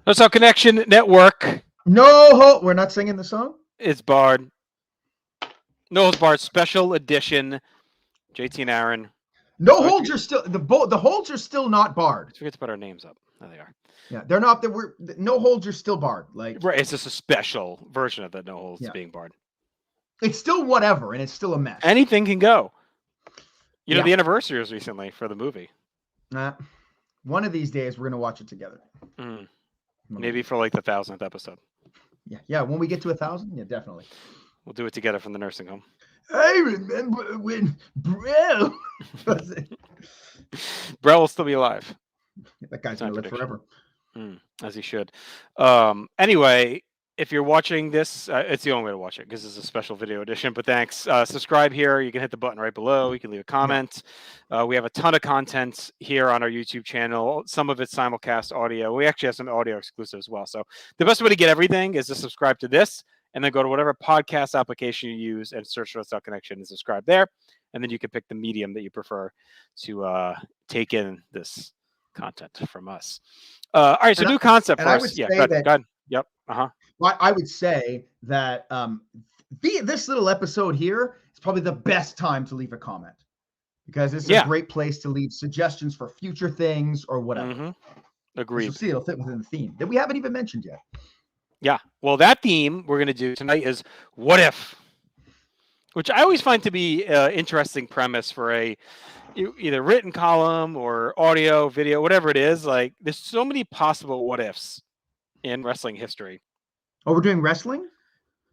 That's our Connection Network. No, we're not singing the song. It's barred. No Holds Barred Special Edition. JT and Aaron. No holds are still the holds are still not barred. Let's forget to put our names up. There they are. Yeah, they're not. We're no holds are still barred. Like right, it's just a special version of the No Holds being barred. It's still whatever, and it's still a mess. Anything can go. You know, the anniversary was recently for the movie. One of these days, we're gonna watch it together. Maybe for like the 1000th episode. Yeah. When we get to 1,000, yeah, definitely. We'll do it together from the nursing home. I remember when Brell. Brell will still be alive. That guy's gonna live forever. As he should. Anyway, if you're watching this, it's the only way to watch it because it's a special video edition. But thanks. Subscribe here. You can hit the button right below. You can leave a comment. We have a ton of content here on our YouTube channel. Some of it's simulcast audio. We actually have some audio exclusive as well. So the best way to get everything is to subscribe to this and then go to whatever podcast application you use and search for Connection and subscribe there. And then you can pick the medium that you prefer to take in this content from us. All right, so new concept for us. Yeah, go ahead. Yep. Well, I would say that this little episode here is probably the best time to leave a comment because it's a great place to leave suggestions for future things or whatever. Agreed. You'll see it'll fit within the theme that we haven't even mentioned yet. Yeah. Well, that theme we're going to do tonight is what if, which I always find to be an interesting premise for a either written column or audio, video, whatever it is. Like, there's so many possible what ifs in wrestling history. Oh, we're doing wrestling?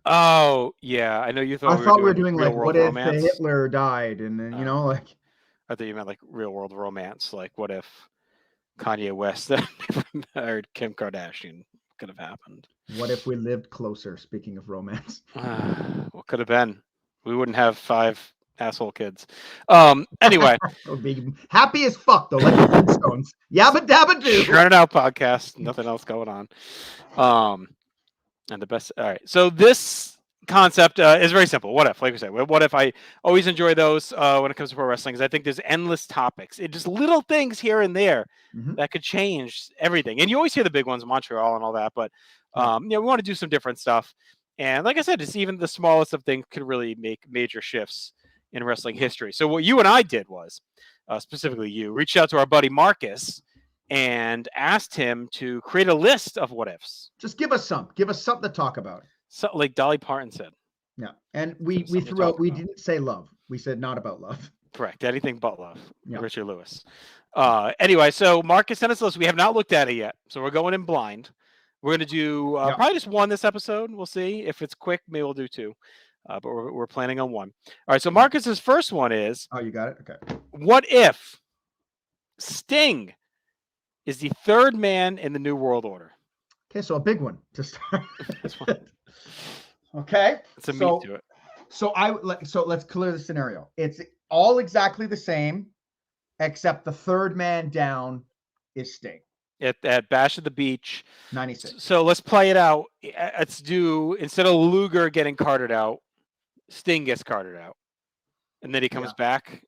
Oh, yeah. I know you thought I thought we were doing like what if Hitler died and then, like. I thought you meant like real world romance. Like, what if Kanye West never married Kim Kardashian? Could have happened. What if we lived closer? Speaking of romance, what could have been? We wouldn't have 5 asshole kids. Anyway, would be happy as fuck though, like the Flintstones. Yabba dabba do. Run it out podcast. Nothing else going on. And the best. All right. So this concept is very simple. What if, like we said, what if I always enjoy those when it comes to pro wrestling? Because I think there's endless topics. It's just little things here and there that could change everything. And you always hear the big ones, Montreal and all that. But we want to do some different stuff. And like I said, it's even the smallest of things could really make major shifts in wrestling history. So what you and I did was, specifically you, reached out to our buddy Marcus and asked him to create a list of what ifs. Just give us something to talk about. So, like Dolly Parton said. Yeah, and we threw out. We didn't say love. We said not about love. Correct. Anything but love. Yeah. Richard Lewis. Anyway, so Marcus sent us a list. We have not looked at it yet, so we're going in blind. We're going to do probably just one this episode. We'll see if it's quick. Maybe we'll do 2, but we're planning on 1. All right. So Marcus's first one is. Oh, you got it. Okay. What if Sting is the 3rd man in the New World Order? Okay, so a big one to start. Okay, it's a meat to it. So let's clear the scenario. It's all exactly the same, except the 3rd man down is Sting. At Bash at the Beach, 96. So let's play it out. Let's do, instead of Luger getting carted out, Sting gets carted out, and then he comes back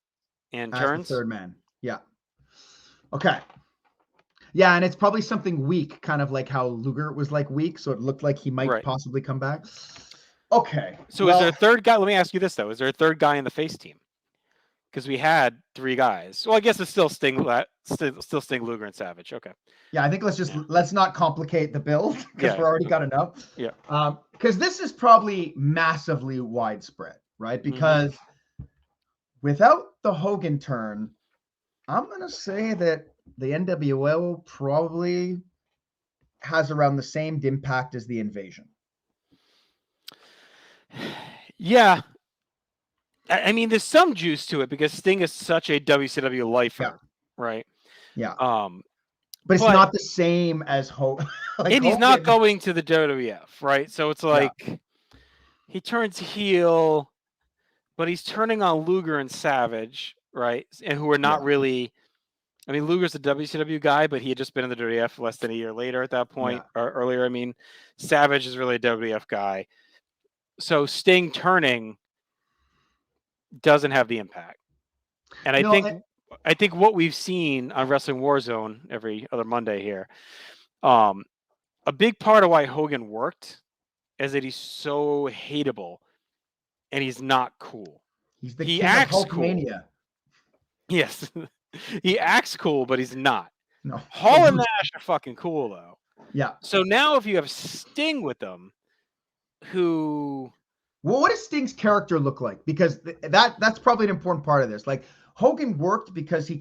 and turns. The 3rd man. Yeah. Okay. Yeah, and it's probably something weak, kind of like how Luger was like weak, so it looked like he might possibly come back. Okay. So is there a 3rd guy? Let me ask you this, though. Is there a 3rd guy in the face team? Because we had 3 guys. Well, I guess it's still Sting, Sting, Luger, and Savage. Okay. Yeah, I think let's not complicate the build because we're already got enough. Yeah. Because this is probably massively widespread, right? Because without the Hogan turn, I'm going to say that the NWO probably has around the same impact as the Invasion. Yeah. I mean, there's some juice to it because Sting is such a WCW lifer, right? Yeah. But it's not the same as Hogan. And he's not going to the WWF, right? So it's like he turns heel, but he's turning on Luger and Savage, right? And who are not really. I mean, Luger's a WCW guy, but he had just been in the WWF less than a year later at that point, or earlier. I mean, Savage is really a WWF guy. So Sting turning doesn't have the impact. And I think what we've seen on Wrestling Warzone every other Monday here, a big part of why Hogan worked is that he's so hateable and he's not cool. He's the He king of acts cool. Hulkmania. Yes. He acts cool, but he's not. No. Hall and Nash are fucking cool though. Yeah. So now if you have Sting with them, who Well, what does Sting's character look like? Because that's probably an important part of this. Like Hogan worked because he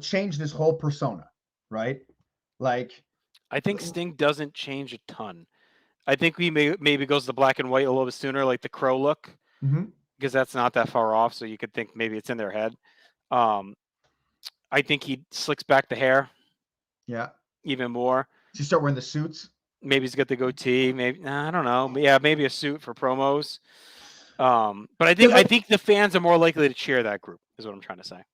changed his whole persona, right? Like I think Sting doesn't change a ton. I think he maybe goes to black and white a little bit sooner, like the Crow look, because that's not that far off. So you could think maybe it's in their head. I think he slicks back the hair. Yeah. Even more. So you start wearing the suits. Maybe he's got the goatee. Maybe I don't know. But yeah, maybe a suit for promos. But I think the fans are more likely to cheer that group. Is what I'm trying to say.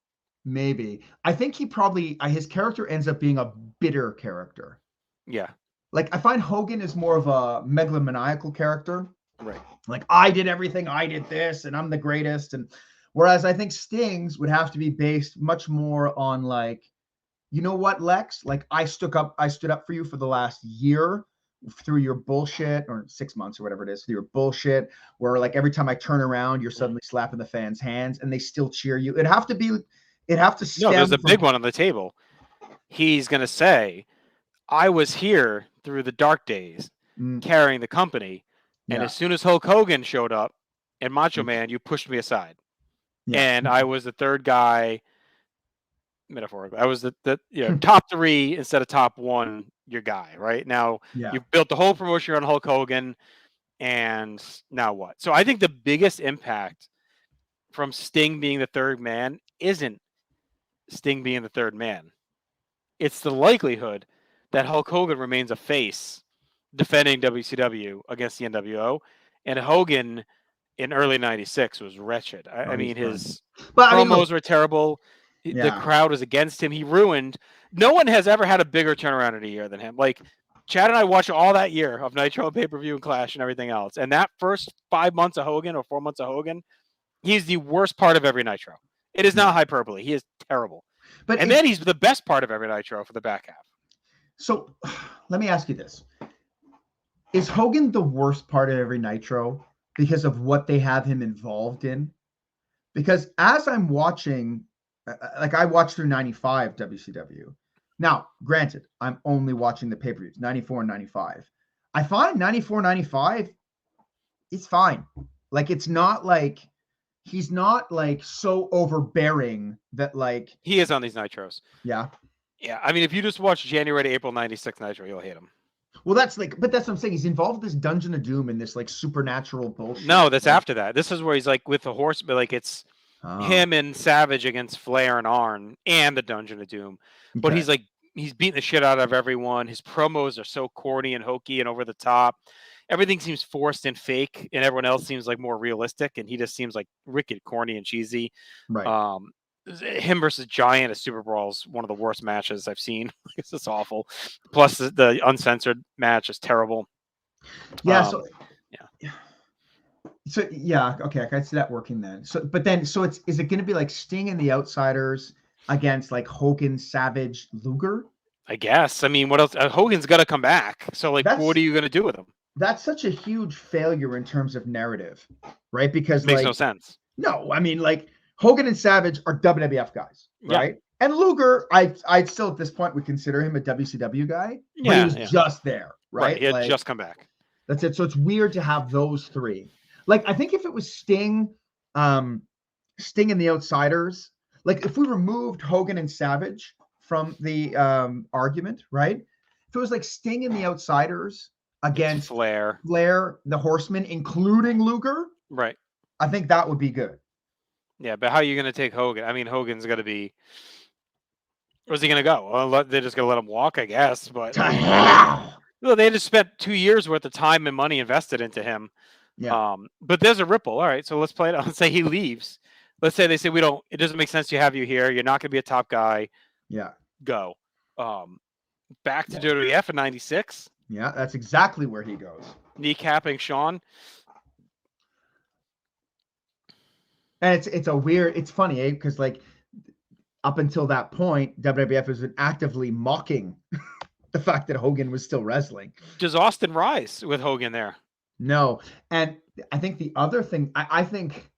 Maybe. I think he probably his character ends up being a bitter character. Yeah. Like I find Hogan is more of a megalomaniacal character. Right. Like I did everything, I did this, and I'm the greatest. And whereas I think Sting's would have to be based much more on like, you know what, Lex? Like I stood up for you for the last year through your bullshit, or 6 months or whatever it is, through your bullshit, where like every time I turn around, you're suddenly slapping the fans' hands and they still cheer you. It'd have to stem No, there's a from, big one on the table. He's gonna say, I was here through the dark days carrying the company. And as soon as Hulk Hogan showed up and Macho Man, you pushed me aside. Yeah. And I was the third guy, metaphorically. I was the top 3 instead of top 1, your guy, right? Now you've built the whole promotion on Hulk Hogan, and now what? So I think the biggest impact from Sting being the third man isn't Sting being the third man. It's the likelihood that Hulk Hogan remains a face defending WCW against the NWO, and Hogan in early '96 was wretched. I mean, his promos were terrible. The crowd was against him. He ruined. No one has ever had a bigger turnaround in a year than him. Like Chad and I watched all that year of Nitro, pay-per-view, and Clash, and everything else. And that first 5 months of Hogan or 4 months of Hogan, he's the worst part of every Nitro. It is not hyperbole. He is terrible. And then he's the best part of every Nitro for the back half. So let me ask you this. Is Hogan the worst part of every Nitro because of what they have him involved in? Because as I'm watching, like I watched through 95 WCW. Now, granted, I'm only watching the pay-per-views, 94 and 95. I find 94, 95, it's fine. Like, it's not like, he's not like so overbearing that like. He is on these Nitros. Yeah. Yeah. I mean, if you just watch January to April 96 Nitro, you'll hate him. Well, that's like, but that's what I'm saying. He's involved with this Dungeon of Doom and this like supernatural bullshit. No, that's after that. This is where he's like with the horse, but like it's him and Savage against Flair and Arn and the Dungeon of Doom. But he's like, he's beating the shit out of everyone. His promos are so corny and hokey and over the top. Everything seems forced and fake, and everyone else seems like more realistic, and he just seems like wicked corny and cheesy. Right. Him versus Giant at Super Brawl is one of the worst matches I've seen. It's just awful. Plus, the uncensored match is terrible. Yeah. So yeah, okay, I can see that working then. So, but then, is it going to be like Sting and the Outsiders against like Hogan, Savage, Luger? I guess. I mean, what else? Hogan's got to come back. So, like, what are you going to do with him? That's such a huge failure in terms of narrative, right? Because it makes no sense. No, I mean, like Hogan and Savage are WWF guys, right? Yeah. And Luger, I'd still at this point would consider him a WCW guy, but he was just there, right? He had just come back. That's it. So it's weird to have those three. Like, I think if it was Sting, Sting and the Outsiders, like if we removed Hogan and Savage from the argument, right? If it was like Sting and the Outsiders against Flair, the Horsemen, including Luger, right? I think that would be good. Yeah, but how are you going to take Hogan? I mean, Hogan's going to be. Where's he going to go? Well, they're just going to let him walk, I guess. But well, they just spent 2 years worth of time and money invested into him. Yeah. But there's a ripple. All right, so let's play it out. Let's say he leaves. Let's say they say we don't. It doesn't make sense to have you here. You're not going to be a top guy. Yeah. Go. Back to WWF in '96. Yeah, that's exactly where he goes. Kneecapping Shawn. And it's funny, because like up until that point, WWF has been actively mocking the fact that Hogan was still wrestling. Does Austin rise with Hogan there? No. And I think the other thing, I think,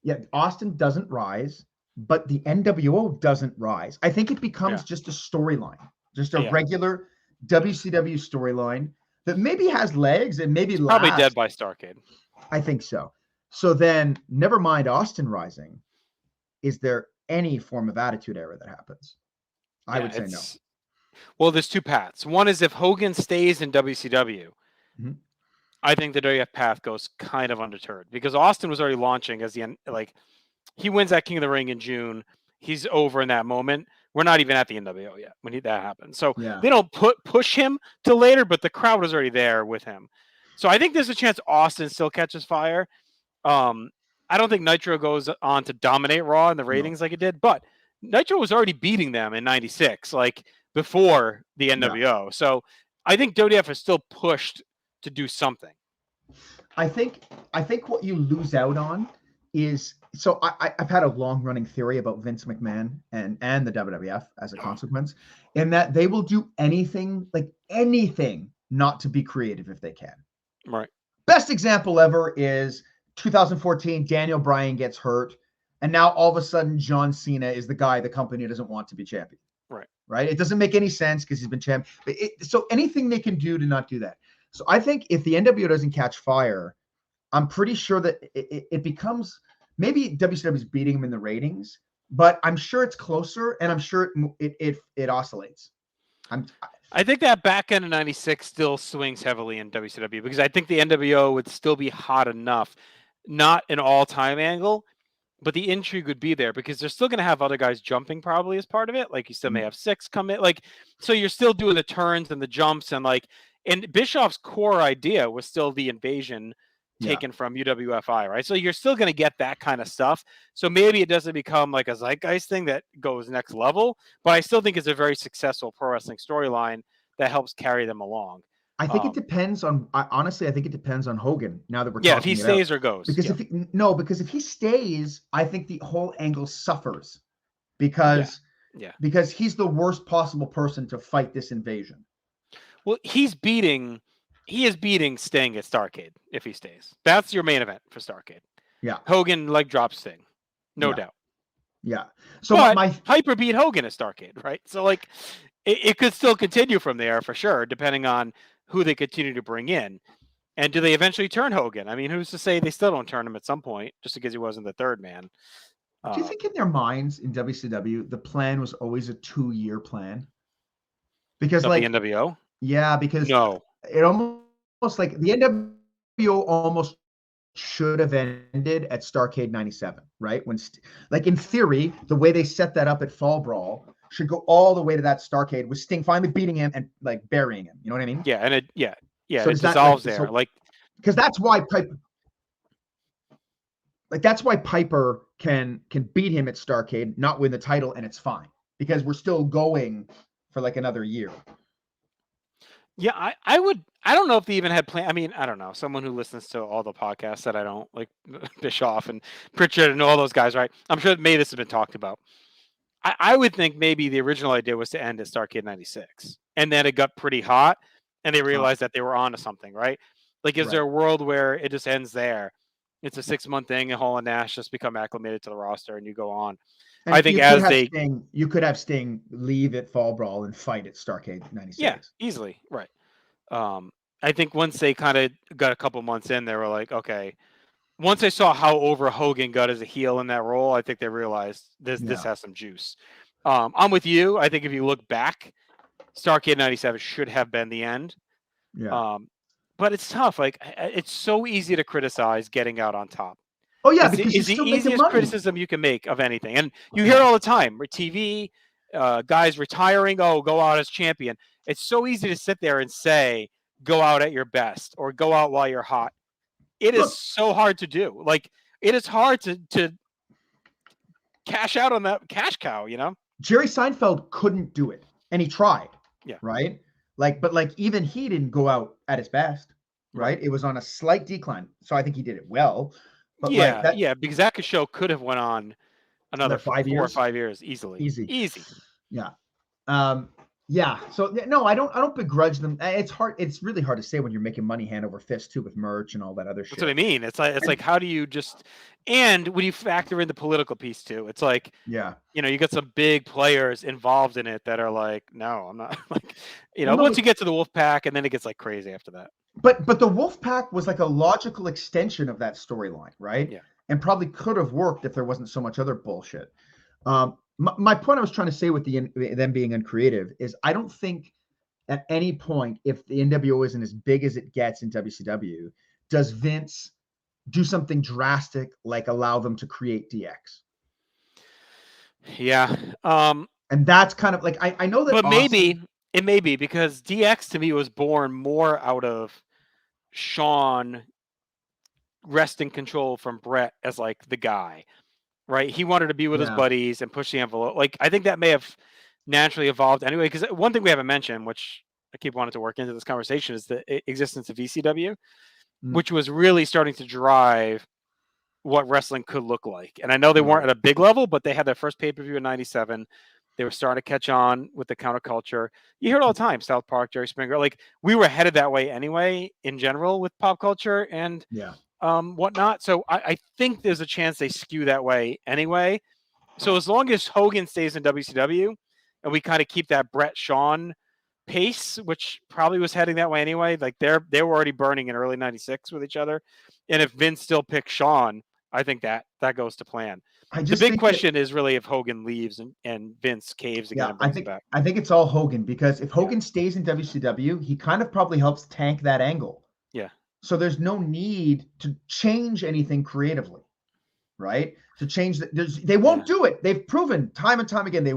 yeah, Austin doesn't rise, but the NWO doesn't rise. I think it becomes just a storyline, just a regular WCW storyline that maybe has legs and maybe lasts. Probably dead by Starrcade. I think so. So then, never mind Austin rising. Is there any form of attitude era that happens? I would say no. Well, there's two paths. One is if Hogan stays in WCW, I think the WF path goes kind of undeterred because Austin was already launching as the end. Like, he wins that King of the Ring in June. He's over in that moment. We're not even at the NWO yet when that happens. So they don't push him to later, but the crowd was already there with him. So I think there's a chance Austin still catches fire. I don't think Nitro goes on to dominate Raw in the ratings like it did, but Nitro was already beating them in '96, like before the NWO. So I think WWF is still pushed to do something. I think what you lose out on is, so I've had a long running theory about Vince McMahon and the WWF as a consequence, in that they will do anything not to be creative if they can. Right. Best example ever is 2014, Daniel Bryan gets hurt, and now all of a sudden John Cena is the guy the company doesn't want to be champion. Right. It doesn't make any sense because he's been champion. So anything they can do to not do that. So I think if the NWO doesn't catch fire, I'm pretty sure that it becomes, maybe WCW is beating them in the ratings, but I'm sure it's closer, and I'm sure it oscillates. I think that back end of '96 still swings heavily in WCW because I think the NWO would still be hot enough, not an all-time angle, but the intrigue would be there because they're still going to have other guys jumping probably as part of it. Like, you still may have Six come in, like, so you're still doing the turns and the jumps and Bischoff's core idea was still the invasion taken from UWFI, right? So you're still going to get that kind of stuff. So maybe it doesn't become like a zeitgeist thing that goes next level, but I still think it's a very successful pro wrestling storyline that helps carry them along. I think it depends on, honestly, I think it depends on Hogan now that we're talking if he stays or goes. Because if he stays, I think the whole angle suffers because he's the worst possible person to fight this invasion. Well, he is beating Sting at Starrcade if he stays. That's your main event for Starrcade. Yeah. Hogan leg drops Sting. No doubt. Yeah. So Piper beat Hogan at Starrcade, right? So it could still continue from there for sure, depending on who they continue to bring in. And do they eventually turn Hogan? I mean, who's to say they still don't turn him at some point just because he wasn't the third man? Do you think in their minds in WCW, the plan was always a 2-year plan? Because the NWO? Yeah, because it almost like the NWO almost should have ended at Starrcade 97, right? When in theory, the way they set that up at Fall Brawl should go all the way to that Starrcade with Sting finally beating him and burying him. You know what I mean? Yeah, and it dissolves there. Because that's why Piper, that's why Piper can beat him at Starrcade, not win the title, and it's fine because we're still going for another year. Yeah, I don't know if they even had planned. I mean, I don't know. Someone who listens to all the podcasts that I don't like, Bischoff and Pritchard and all those guys, right? I'm sure maybe this has been talked about. I would think maybe the original idea was to end at Starrcade 96, and then it got pretty hot, and they realized that they were onto something, right? Is there a world where it just ends there? It's a 6-month thing, and Hall and Nash just become acclimated to the roster, and you go on. And I think you could have Sting leave at Fall Brawl and fight at Starrcade 96. Yeah, easily, right. I think once they kind of got a couple months in, they were like, okay. Once they saw how over Hogan got as a heel in that role, I think they realized this has some juice. I'm with you. I think if you look back, Starrcade 97 should have been the end. Yeah. But it's tough. It's so easy to criticize getting out on top. Oh yeah, because it's the easiest criticism you can make of anything, and you hear it all the time. TV, guys retiring. Oh, go out as champion. It's so easy to sit there and say, "Go out at your best" or "Go out while you're hot." It is so hard to do. It is hard to cash out on that cash cow. Jerry Seinfeld couldn't do it, and he tried. Yeah. Right. But even he didn't go out at his best. Right. It was on a slight decline. So I think he did it well. But because that show could have went on another 4 or 5 years easily. Easy. Easy. Yeah. Yeah. So no, I don't begrudge them. It's hard. It's really hard to say when you're making money hand over fist too with merch and all that other That's what I shit. mean. It's like how do you just and when you factor in the political piece too, it's like Yeah. you got some big players involved in it that are like, no, I'm not like Well, no, once you get to the Wolf Pack and then it gets like crazy after that. but the Wolf Pack was like a logical extension of that storyline, right? Yeah. And probably could have worked if there wasn't so much other bullshit. My point I was trying to say with them being uncreative is I don't think at any point, if the NWO isn't as big as it gets in WCW, does Vince do something drastic like allow them to create DX? Yeah. And that's kind of like I know that But maybe Austin, it may be because DX to me was born more out of Sean wresting control from Brett as like the guy, right? He wanted to be with his yeah, buddies and push the envelope. Like I think that may have naturally evolved anyway. Because one thing we haven't mentioned, which I keep wanting to work into this conversation, is the existence of VCW, mm, which was really starting to drive what wrestling could look like. And I know they weren't right, at a big level, but they had their first pay-per-view in '97. They were starting to catch on with the counterculture. You hear it all the time, South Park, Jerry Springer. Like we were headed that way anyway in general with pop culture and yeah. whatnot. So I think there's a chance they skew that way anyway. So as long as Hogan stays in WCW and we kind of keep that Brett Shawn pace, which probably was heading that way anyway, like they were already burning in early '96 with each other. And if Vince still picks Shawn, I think that goes to plan. I The just big think that question is really if Hogan leaves and Vince caves again yeah, and brings him back. I think it's all Hogan because if Yeah. Hogan stays in WCW, he kind of probably helps tank that angle. Yeah. So there's no need to change anything creatively, right? To change they Yeah. won't do it. They've proven time and time again they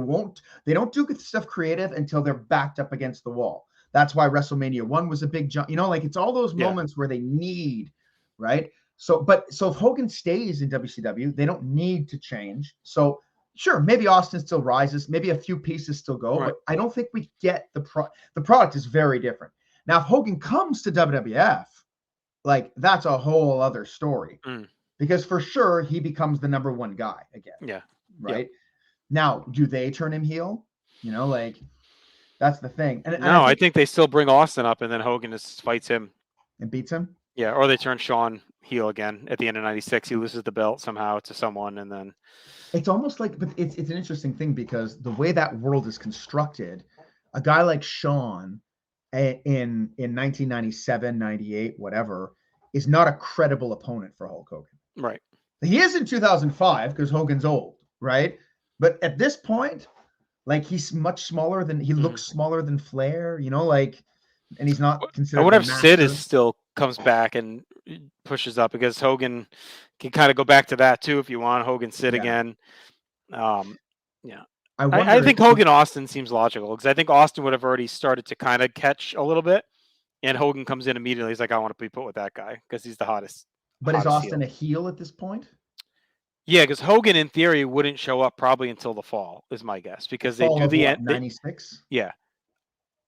don't do stuff creative until they're backed up against the wall. That's why WrestleMania 1 was a big jump. Like it's all those Yeah. moments where they need, right? So if Hogan stays in WCW, they don't need to change. So sure, maybe Austin still rises, maybe a few pieces still go, Right. but I don't think we get the product is very different. Now, if Hogan comes to WWF, like that's a whole other story Mm. because for sure he becomes the number one guy again, Yeah. Yep. right? Now, do they turn him heel? Like that's the thing, and I No, I think think they still bring Austin up and then Hogan just fights him. it beats him. Yeah, or they turn Shawn heel again at the end of '96. He loses the belt somehow to someone, and then It's almost like, but it's an interesting thing because the way that world is constructed, a guy like Shawn in 1997, 98, whatever, is not a credible opponent for Hulk Hogan. right. He is in 2005 because Hogan's old, right? But at this point, like he's much smaller than he looks smaller than Flair, like, and he's not I considered the wonder if Sid is master. still comes back and pushes up because Hogan can kind of go back to that too if you want Hogan Sid Yeah, again. Um, yeah, I I wonder think Hogan Austin seems logical because I think Austin would have already started to kind of catch a little bit, and Hogan comes in immediately. He's like, I want to be put with that guy because he's the but is hottest Austin heel. a heel at this point? Yeah, because Hogan in theory wouldn't show up probably until the fall is my guess The because they fall do of the what, end. 96? Yeah,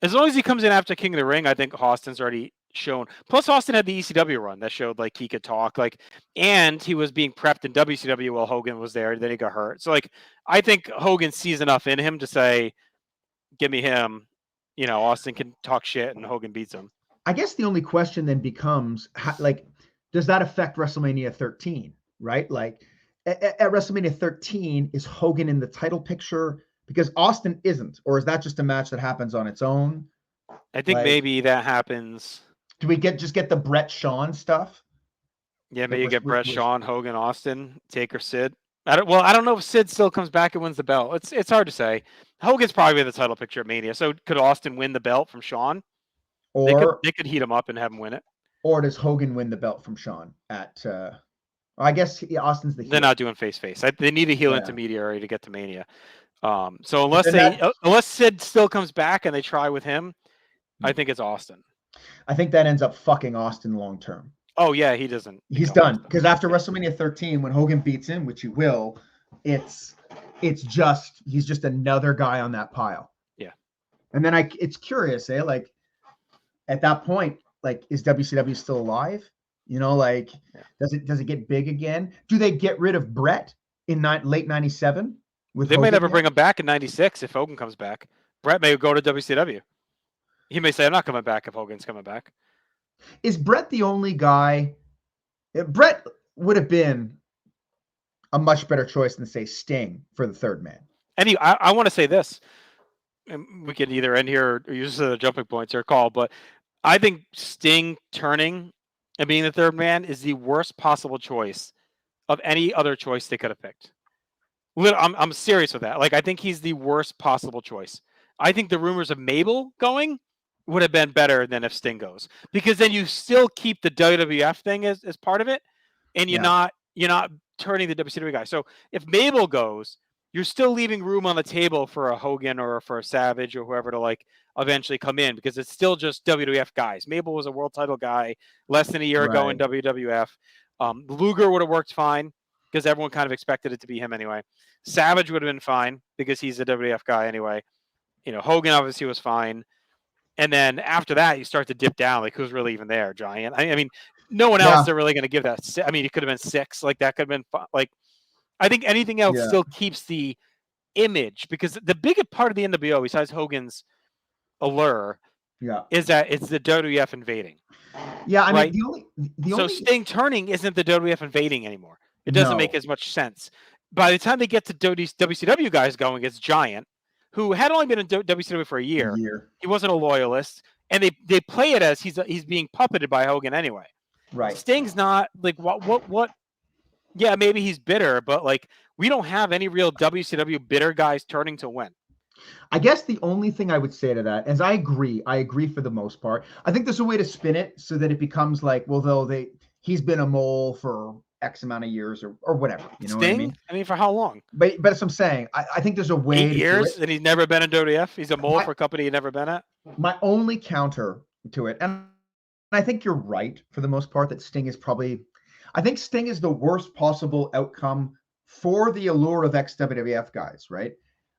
as long as he comes in after King of the Ring, I think Austin's already shown. Plus, Austin had the ECW run that showed like he could talk, like, and he was being prepped in WCW while Hogan was there. Then he got hurt. So, like, I think Hogan sees enough in him to say, "Give me him." Austin can talk shit, and Hogan beats him. I guess the only question then becomes like, does that affect WrestleMania 13? Right? Like at WrestleMania 13, is Hogan in the title picture because Austin isn't, or is that just a match that happens on its own? I think Like, maybe that happens. do we just get the Brett Shawn stuff? Yeah, Like, maybe you get Brett, Shawn, Hogan, Austin, Taker, Sid. I don't know if Sid still comes back and wins the belt. It's hard to say. Hogan's probably the title picture at Mania. So could Austin win the belt from Shawn? or They could heat him up and have him win it. or does Hogan win the belt from Shawn at? I guess Austin's the heel. They're not doing face. They need a heel Yeah. intermediary to get to Mania. So unless Sid still comes back and they try with him, I think it's Austin. I think that ends up fucking Austin long term. Oh yeah, he doesn't. He's done because after WrestleMania 13, when Hogan beats him, which he will, it's just he's just another guy on that pile. Yeah. And then it's curious, like at that point, like is WCW still alive? Like does it get big again? Do they get rid of Brett in late '97? They may never bring him back in '96 if Hogan comes back. Brett may go to WCW. He may say, "I'm not coming back if Hogan's coming back." Is Brett the only guy? Brett would have been a much better choice than, say, Sting for the third man. And I want to say this, and we can either end here or use the jumping points or call, but I think Sting turning and being the third man is the worst possible choice of any other choice they could have picked. I'm serious with that. Like, I think he's the worst possible choice. I think the rumors of Mabel going would have been better than if Sting goes, because then you still keep the WWF thing as part of it, and you're not turning the WCW guy. So if Mabel goes, you're still leaving room on the table for a Hogan or for a Savage or whoever to like eventually come in, because it's still just WWF guys. Mabel was a world title guy less than a year ago in WWF. Luger would have worked fine because everyone kind of expected it to be him anyway. Savage would have been fine because he's a WWF guy anyway. Hogan obviously was fine. And then after that, you start to dip down. Like, who's really even there? Giant. I mean, no one else are really going to give that. I mean, it could have been 6. Like, that could have been like. I think anything else still keeps the image, because the biggest part of the NWO, besides Hogan's allure, is that it's the WWF invading. Yeah, I mean, the only Sting turning isn't the WWF invading anymore. It doesn't make as much sense. By the time they get to WCW guys going, it's Giant, who had only been in WCW for a year. He wasn't a loyalist, and they play it as he's being puppeted by Hogan anyway. Right. Sting's not like what. Yeah, maybe he's bitter, but like, we don't have any real WCW bitter guys turning to win. I guess the only thing I would say to that is I agree for the most part. I think there's a way to spin it so that it becomes like, well, though he's been a mole for X amount of years or whatever. You know Sting? What I mean? I mean, for how long? But as I'm saying, I think there's a way 8 years and he's never been in WWF. He's a mole for a company he's never been at. My only counter to it, and I think you're right for the most part, that Sting is probably, I think Sting is the worst possible outcome for the allure of ex-WWF guys, right?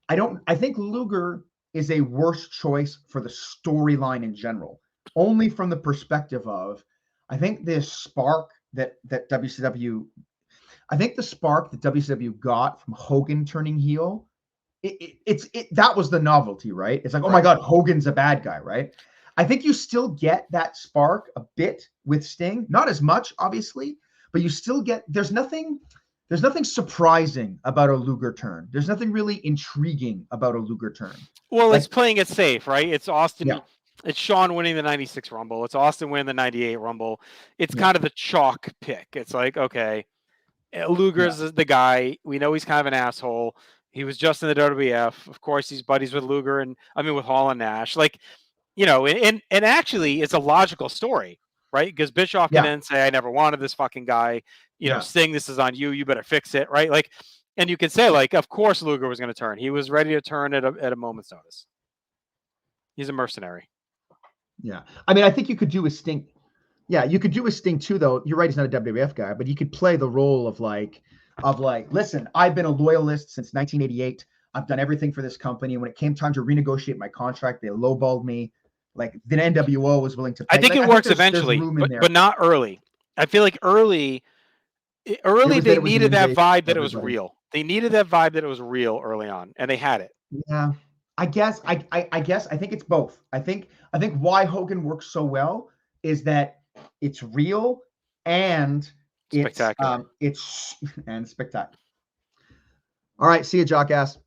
I think Luger is a worse choice for the storyline in general, only from the perspective of, I think this spark that WCW got from Hogan turning heel, that was the novelty, right? It's like, oh my God, Hogan's a bad guy, right? I think you still get that spark a bit with Sting, not as much, obviously, but you still get, there's nothing surprising about a Luger turn. There's nothing really intriguing about a Luger turn. Well, it's playing it safe, right? It's Austin. Yeah. It's Shawn winning the 96 Rumble. It's Austin winning the 98 Rumble. It's kind of the chalk pick. It's like, okay, Luger's the guy. We know he's kind of an asshole. He was just in the WWF. Of course, he's buddies with Luger with Hall and Nash. Like, and actually, it's a logical story, right? Because Bischoff can then say, I never wanted this fucking guy. Sting, this is on you. You better fix it, right? Like, and you can say, like, of course Luger was going to turn. He was ready to turn at a moment's notice. He's a mercenary. Yeah. I mean, I think you could do a Sting. Yeah, you could do a Sting too, though. You're right, he's not a WWF guy, but you could play the role of like, listen, I've been a loyalist since 1988. I've done everything for this company. When it came time to renegotiate my contract, they lowballed me. Like, the NWO was willing to pay. I think it works eventually, but not early. I feel like early they needed that vibe that it was real. They needed that vibe that it was real early on, and they had it. Yeah. I guess I think it's both. I think why Hogan works so well is that it's real and spectacular. It's spectacular. All right, see you, Jockass.